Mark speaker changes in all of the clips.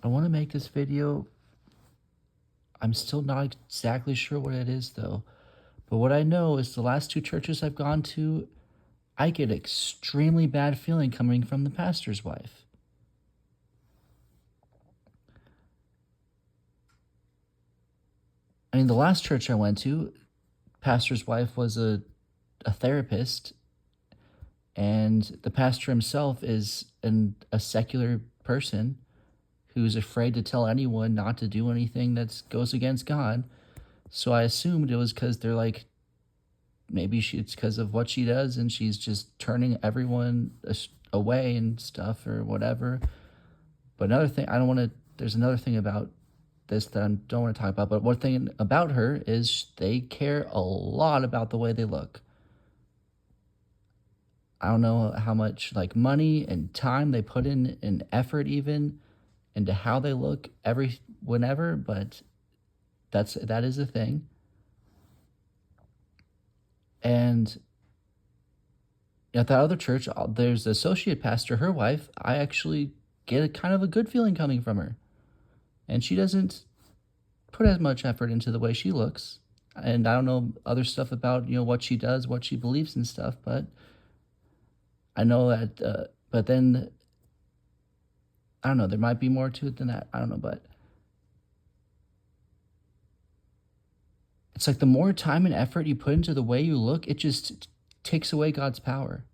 Speaker 1: I want to make this video. I'm still not exactly sure what it is though. But what I know is the last two churches I've gone to, I get extremely bad feeling coming from the pastor's wife. I mean, the last church I went to, pastor's wife was a therapist, and the pastor himself is a secular person who's afraid to tell anyone not to do anything that goes against God. So I assumed it was because they're like, maybe it's because of what she does and she's just turning everyone away and stuff or whatever. But another thing, I don't want to, there's another thing about this that I don't want to talk about, but one thing about her is they care a lot about the way they look. I don't know how much like money and time they put in and effort even into how they look whenever, but that is a thing. And at that other church, there's the associate pastor, her wife. I actually get a kind of a good feeling coming from her, and she doesn't put as much effort into the way she looks. And I don't know other stuff about what she does, what she believes and stuff, but I know that. But then I don't know. There might be more to it than that. I don't know, but it's like the more time and effort you put into the way you look, it just takes away God's power.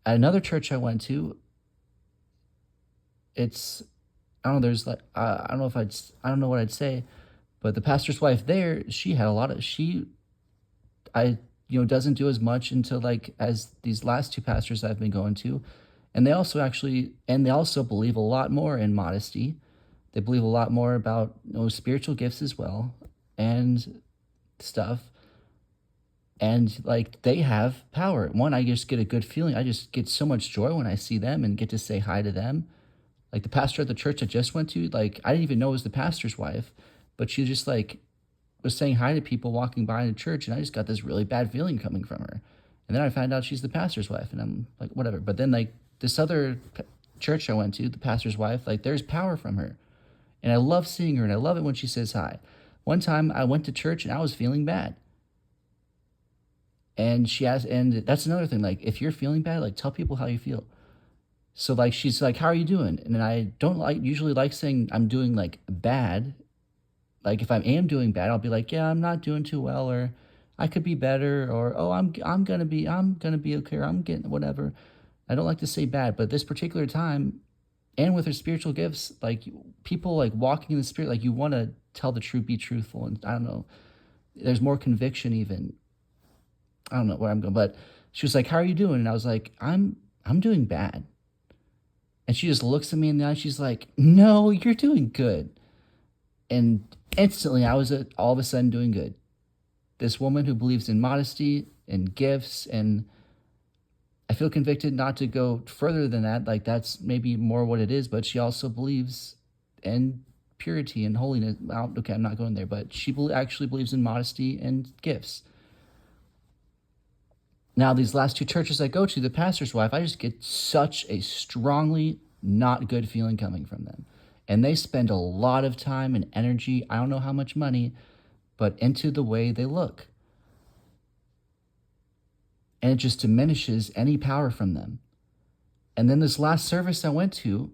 Speaker 1: At another church I went to, it's I don't know. There's like I don't know if I don't know what I'd say, but the pastor's wife there, she had a lot of she I doesn't do as much into like as these last two pastors I've been going to, and they also believe a lot more in modesty. They believe a lot more about spiritual gifts as well and stuff. And like they have power. One, I just get a good feeling. I just get so much joy when I see them and get to say hi to them. Like the pastor at the church I just went to, like I didn't even know it was the pastor's wife, but she just like was saying hi to people walking by in the church, and I just got this really bad feeling coming from her. And then I found out she's the pastor's wife, and I'm like, whatever. But then like this other church I went to, the pastor's wife, like there's power from her, and I love seeing her, and I love it when she says hi. One time I went to church and I was feeling bad, and she asked, and that's another thing. Like if you're feeling bad, like tell people how you feel. So like she's like, "How are you doing?" And then I don't like usually like saying I'm doing like bad. Like if I am doing bad, I'll be like, "Yeah, I'm not doing too well," or "I could be better," or "Oh, I'm gonna be okay," or "I'm getting whatever." I don't like to say bad, but this particular time, and with her spiritual gifts, like people like walking in the spirit, like you want to tell the truth, be truthful, and I don't know. There's more conviction even. I don't know where I'm going, but she was like, "How are you doing?" And I was like, I'm doing bad." And she just looks at me in the eye. She's like, "No, you're doing good." And instantly, I was all of a sudden doing good. This woman who believes in modesty and gifts, and I feel convicted not to go further than that. Like that's maybe more what it is, but she also believes in purity and holiness. Well, okay, I'm not going there, but she actually believes in modesty and gifts. Now, these last two churches I go to, the pastor's wife, I just get such a strongly not good feeling coming from them. And they spend a lot of time and energy, I don't know how much money, but into the way they look. And it just diminishes any power from them. And then this last service I went to,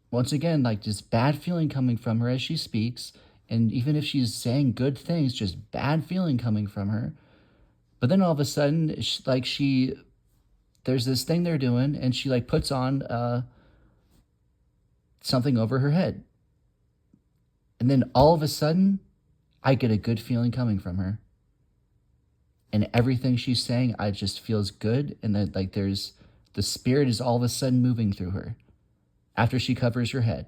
Speaker 1: once again, like just bad feeling coming from her as she speaks. And even if she's saying good things, just bad feeling coming from her. But then all of a sudden, there's this thing they're doing, and she like puts on something over her head. And then all of a sudden, I get a good feeling coming from her. And everything she's saying, I just feels good. And then like there's the spirit is all of a sudden moving through her after she covers her head.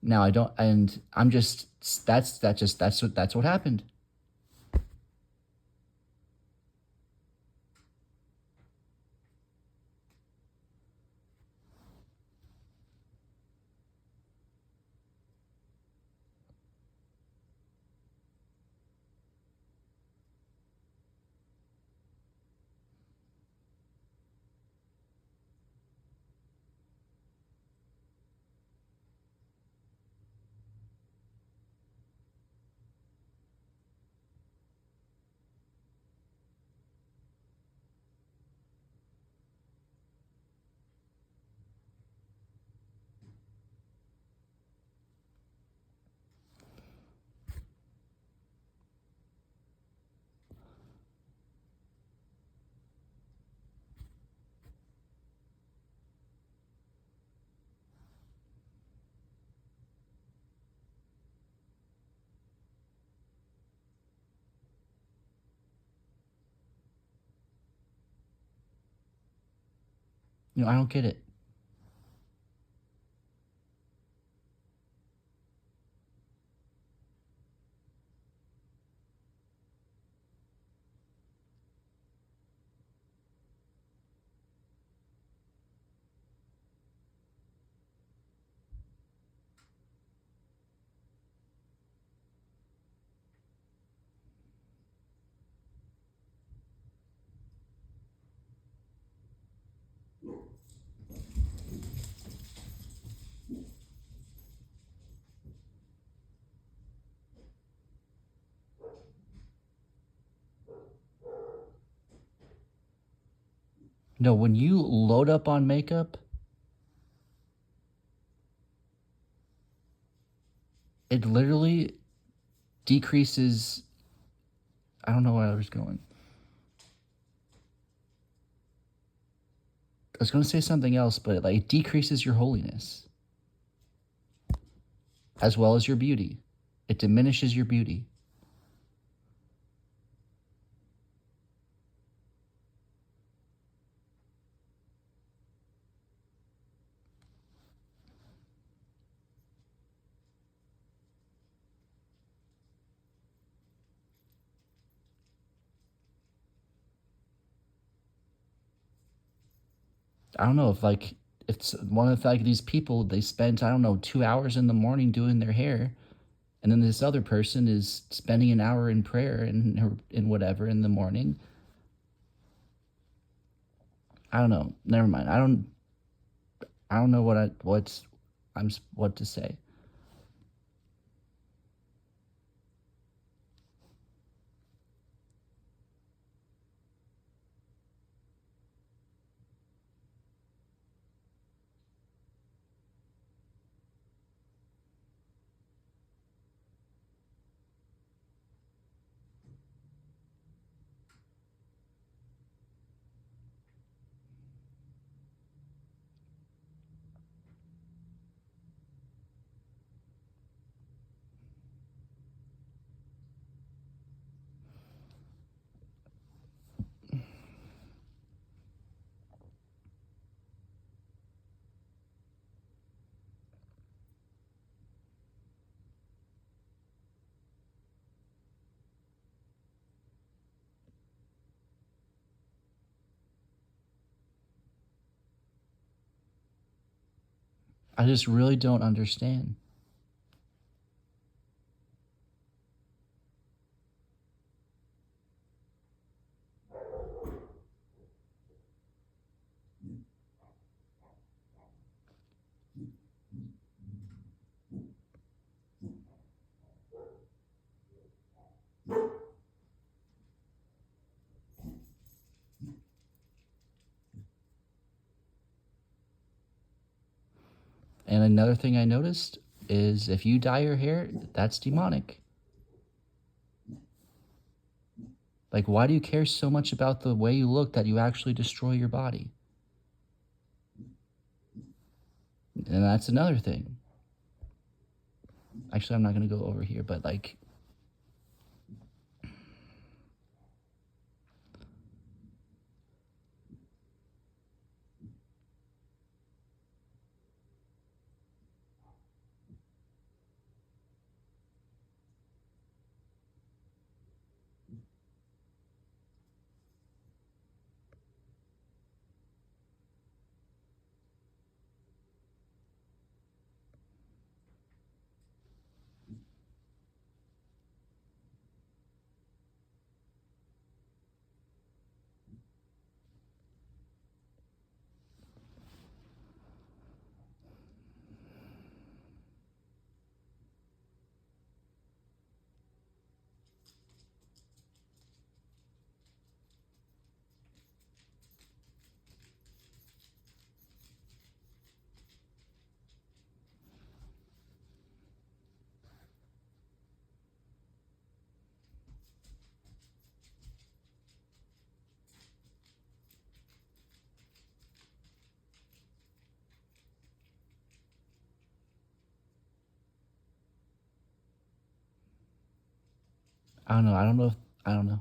Speaker 1: Now I don't, and I'm just that's what happened. I don't get it. No, when you load up on makeup, it literally decreases. I don't know where I was going. I was going to say something else, but like it decreases your holiness as well as your beauty. It diminishes your beauty. I don't know if like it's one of like these people, they spent, I don't know, 2 hours in the morning doing their hair, and then this other person is spending an hour in prayer and in whatever in the morning. I don't know. Never mind. I don't know what to say. I just really don't understand. And another thing I noticed is if you dye your hair, that's demonic. Like, why do you care so much about the way you look that you actually destroy your body? And that's another thing. Actually, I'm not going to go over here, but like, I don't know. I don't know if, I don't know.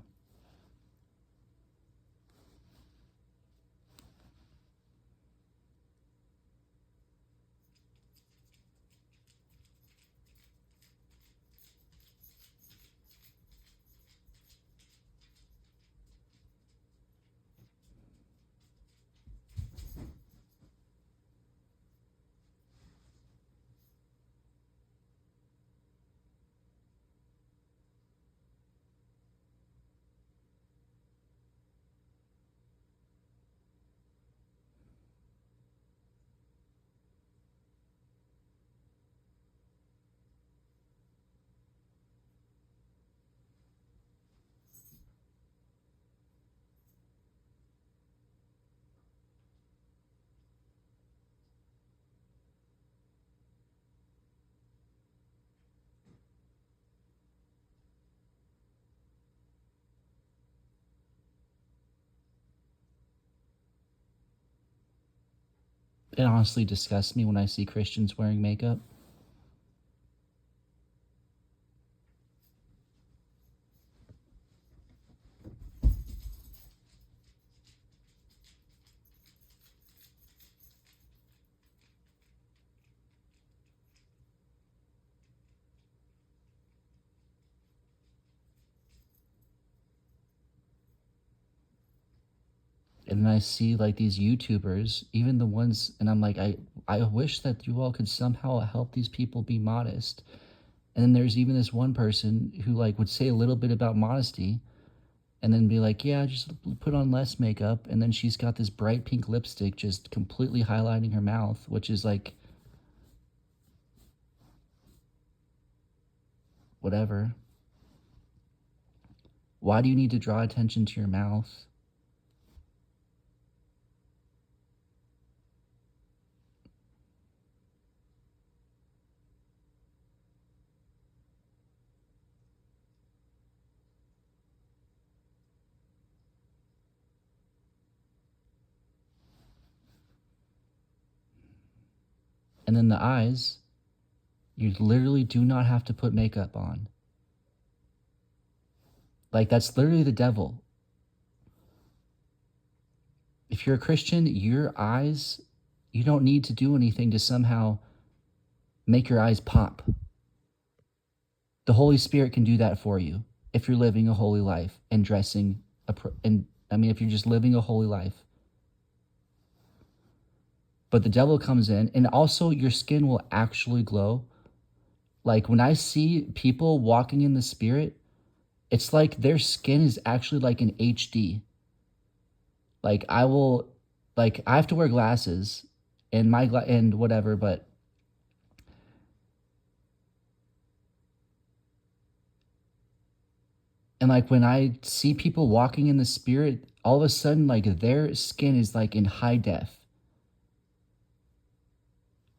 Speaker 1: It honestly disgusts me when I see Christians wearing makeup. And then I see like these YouTubers, even the ones, and I'm like, I wish that you all could somehow help these people be modest. And then there's even this one person who like would say a little bit about modesty and then be like, yeah, just put on less makeup. And then she's got this bright pink lipstick just completely highlighting her mouth, which is like, whatever. Why do you need to draw attention to your mouth? And then the eyes, you literally do not have to put makeup on. Like, that's literally the devil. If you're a Christian, your eyes, you don't need to do anything to somehow make your eyes pop. The Holy Spirit can do that for you if you're living a holy life and dressing if you're just living a holy life. But the devil comes in, and also your skin will actually glow. Like when I see people walking in the Spirit, it's like their skin is actually like an HD. Like I have to wear glasses and and whatever, but and like when I see people walking in the Spirit, all of a sudden like their skin is like in high def,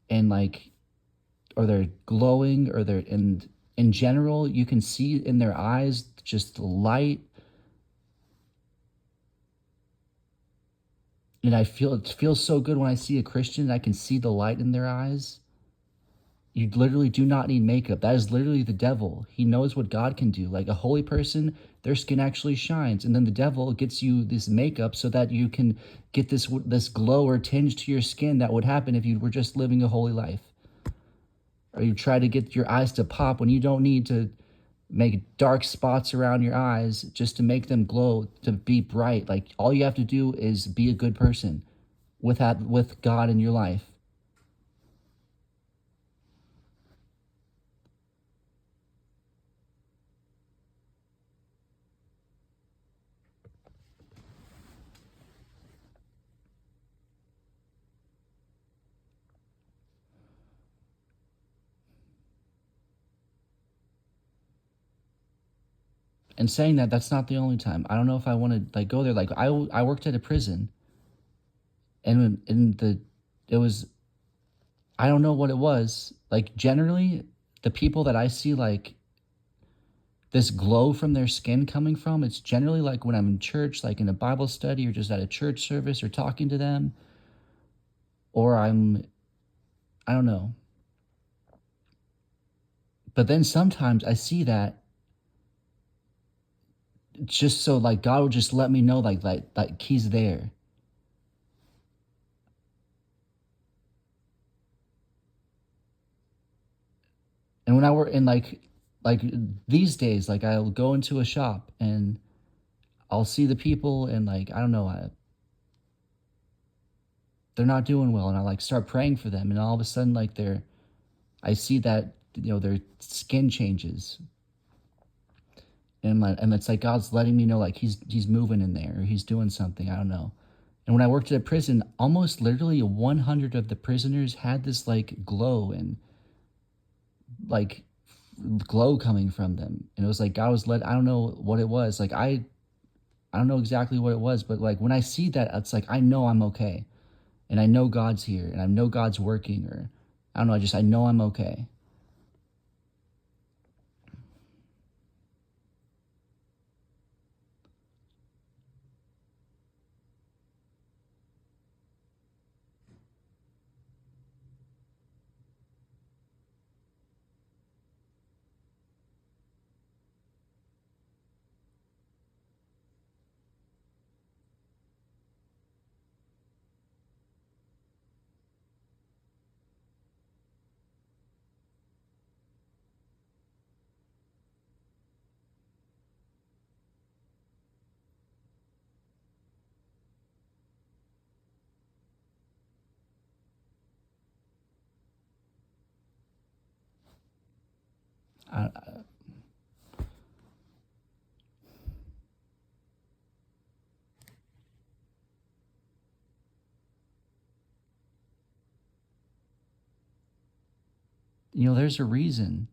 Speaker 1: and like, or they're glowing, or they're in general you can see in their eyes just light. And it feels so good when I see a Christian and I can see the light in their eyes. You literally do not need makeup. That is literally the devil. He knows what God can do. Like a holy person, their skin actually shines, and then the devil gets you this makeup so that you can get this glow or tinge to your skin that would happen if you were just living a holy life. Or you try to get your eyes to pop when you don't need to make dark spots around your eyes just to make them glow, to be bright. Like all you have to do is be a good person with God in your life. And saying that, that's not the only time. I don't know if I want to like go there. Like I worked at a prison, and it was, I don't know what it was. Like generally, the people that I see like this glow from their skin coming from, it's generally like when I'm in church, like in a Bible study or just at a church service or talking to them, or I don't know. But then sometimes I see that just so like God will just let me know like He's there. And when I work in like these days, like I'll go into a shop and I'll see the people, and like I don't know, they're not doing well, and I like start praying for them, and all of a sudden like I see that their skin changes, and it's like God's letting me know like he's moving in there, or He's doing something, I don't know. And when I worked at a prison, almost literally 100 of the prisoners had this like glow and like glow coming from them, and it was like God was I don't know what it was, like I don't know exactly what it was, but like when I see that, it's like I know I'm okay, and I know God's here, and I know God's working, or I don't know, I know I'm okay. there's a reason.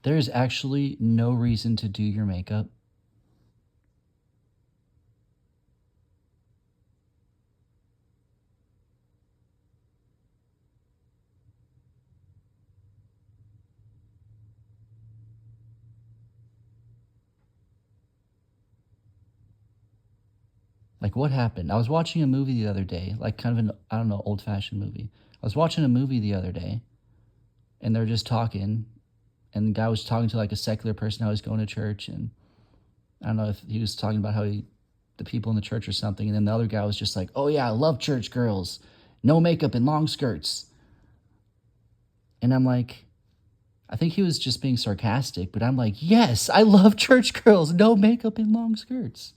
Speaker 1: There's actually no reason to do your makeup. Like, what happened? I was watching a movie the other day, like kind of an, I don't know, old fashioned movie. I was watching a movie the other day, and they're just talking, and the guy was talking to like a secular person how he's going to church, and I don't know if he was talking about how the people in the church or something, and then the other guy was just like, "Oh yeah, I love church girls, no makeup and long skirts," and I'm like, I think he was just being sarcastic, but I'm like, yes, I love church girls, no makeup and long skirts.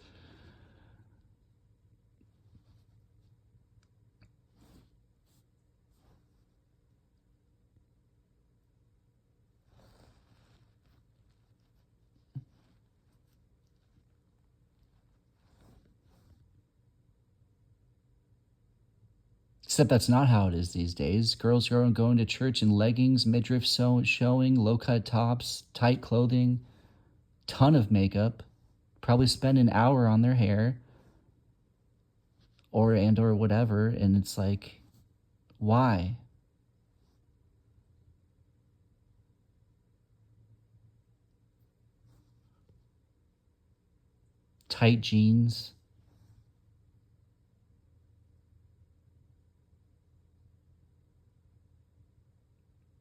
Speaker 1: Except that's not how it is these days. Girls are going to church in leggings, midriff showing, low-cut tops, tight clothing, ton of makeup, probably spend an hour on their hair or whatever, and it's like, why? Tight jeans.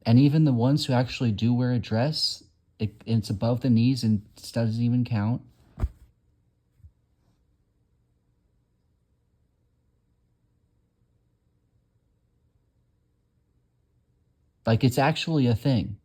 Speaker 1: And even the ones who actually do wear a dress, it's above the knees and doesn't even count. Like, it's actually a thing.